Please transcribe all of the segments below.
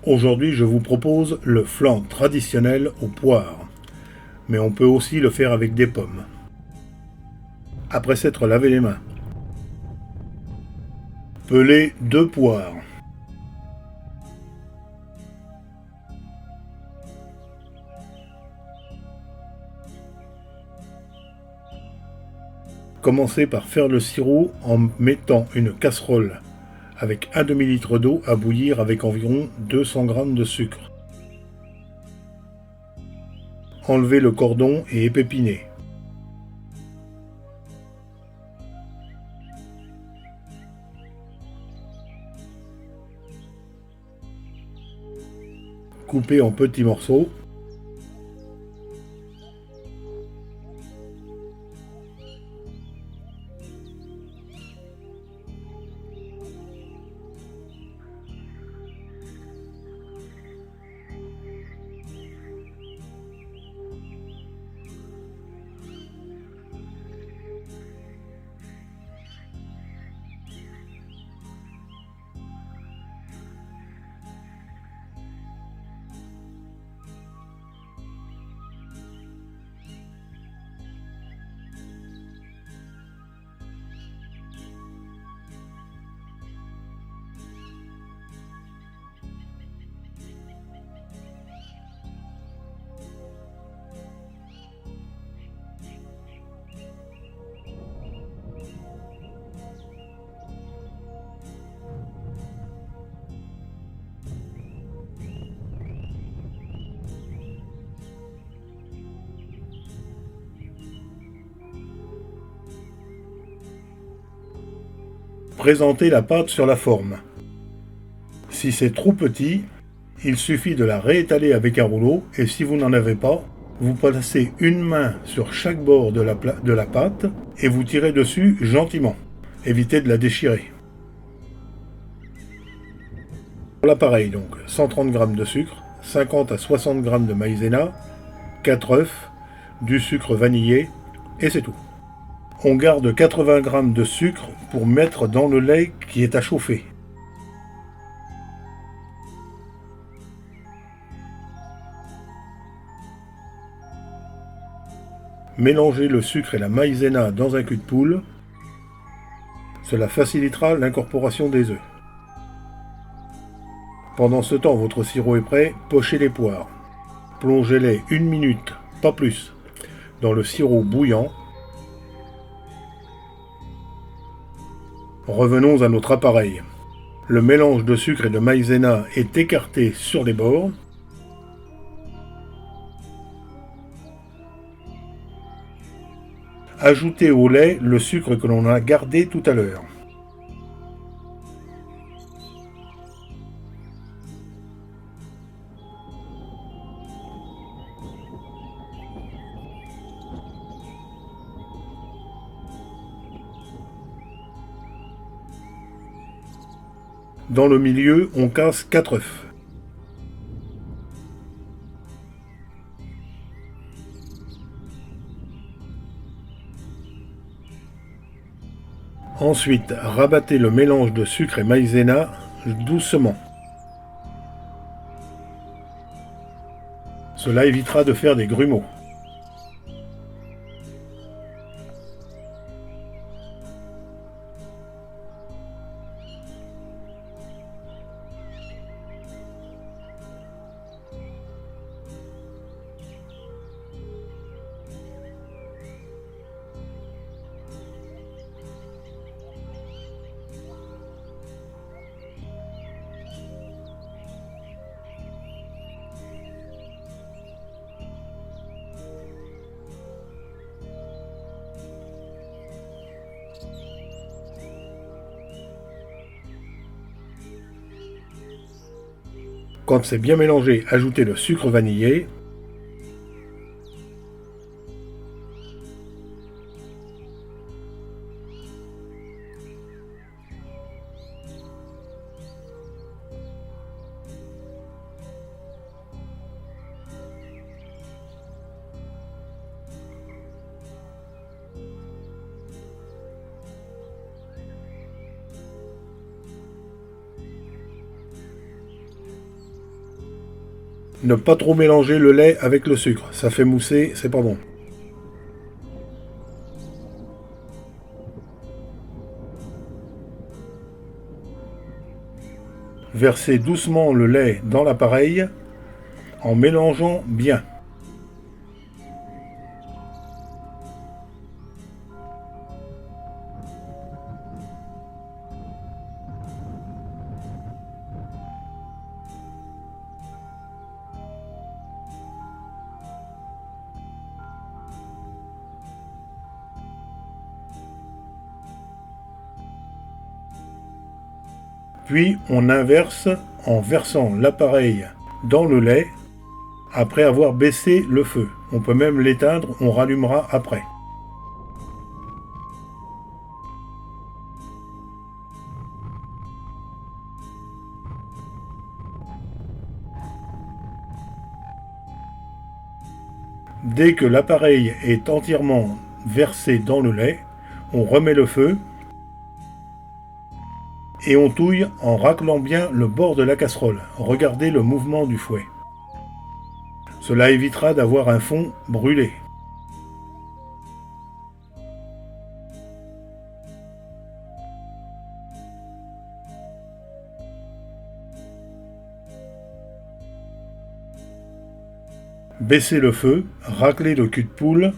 Aujourd'hui, je vous propose le flan traditionnel aux poires, mais on peut aussi le faire avec des pommes. Après s'être lavé les mains, pelez 2 poires. Commencez par faire le sirop en mettant une casserole avec un demi-litre d'eau à bouillir avec environ 200 g de sucre. Enlevez le cordon et épépinez. Coupez en petits morceaux. Présentez la pâte sur la forme. Si c'est trop petit, il suffit de la réétaler avec un rouleau et si vous n'en avez pas, vous placez une main sur chaque bord de la pâte et vous tirez dessus gentiment. Évitez de la déchirer. Pour l'appareil donc, 130 g de sucre, 50 à 60 g de maïzena, 4 œufs, du sucre vanillé et c'est tout. On garde 80 g de sucre pour mettre dans le lait qui est à chauffer. Mélangez le sucre et la maïzena dans un cul de poule. Cela facilitera l'incorporation des œufs. Pendant ce temps, votre sirop est prêt, pochez les poires. Plongez-les 1 minute, pas plus, dans le sirop bouillant. Revenons à notre appareil. Le mélange de sucre et de maïzena est écarté sur les bords. Ajoutez au lait le sucre que l'on a gardé tout à l'heure. Dans le milieu, on casse 4 œufs. Ensuite, rabattez le mélange de sucre et maïzena doucement. Cela évitera de faire des grumeaux. Quand c'est bien mélangé, ajoutez le sucre vanillé. Ne pas trop mélanger le lait avec le sucre, ça fait mousser, c'est pas bon. Versez doucement le lait dans l'appareil en mélangeant bien. Puis on inverse en versant l'appareil dans le lait après avoir baissé le feu. On peut même l'éteindre, on rallumera après. Dès que l'appareil est entièrement versé dans le lait, on remet le feu et on touille en raclant bien le bord de la casserole. Regardez le mouvement du fouet. Cela évitera d'avoir un fond brûlé. Baissez le feu, raclez le cul de poule.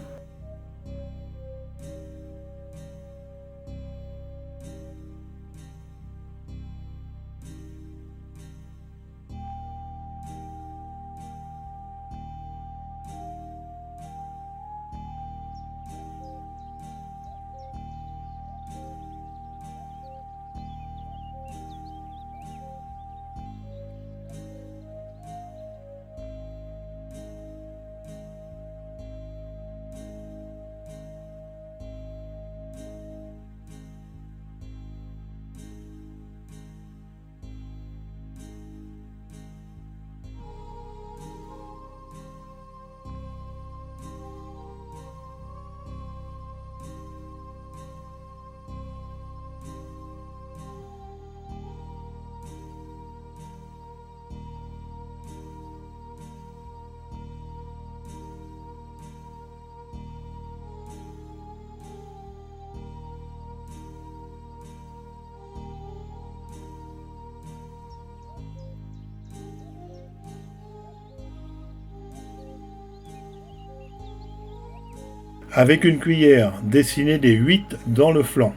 Avec une cuillère, dessinez des 8 dans le flanc.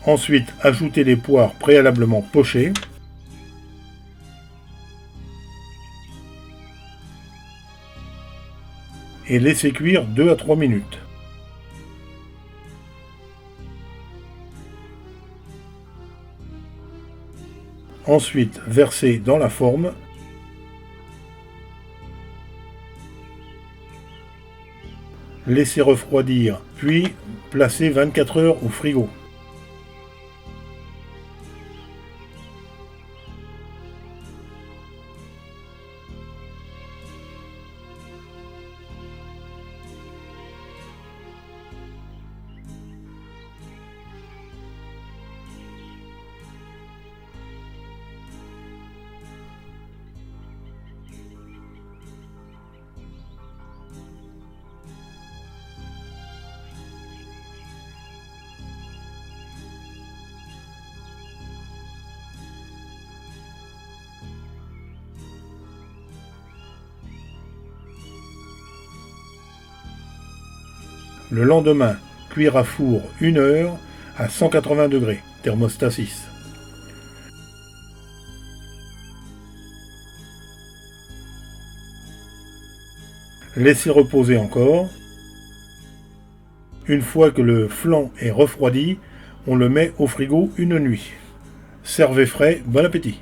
Ensuite, ajoutez les poires préalablement pochées. Et laissez cuire 2 à 3 minutes. Ensuite, versez dans la forme. Laissez refroidir, puis placez 24 heures au frigo. Le lendemain, cuire à four 1 heure à 180 degrés, thermostat 6. Laissez reposer encore. Une fois que le flan est refroidi, on le met au frigo une nuit. Servez frais, bon appétit!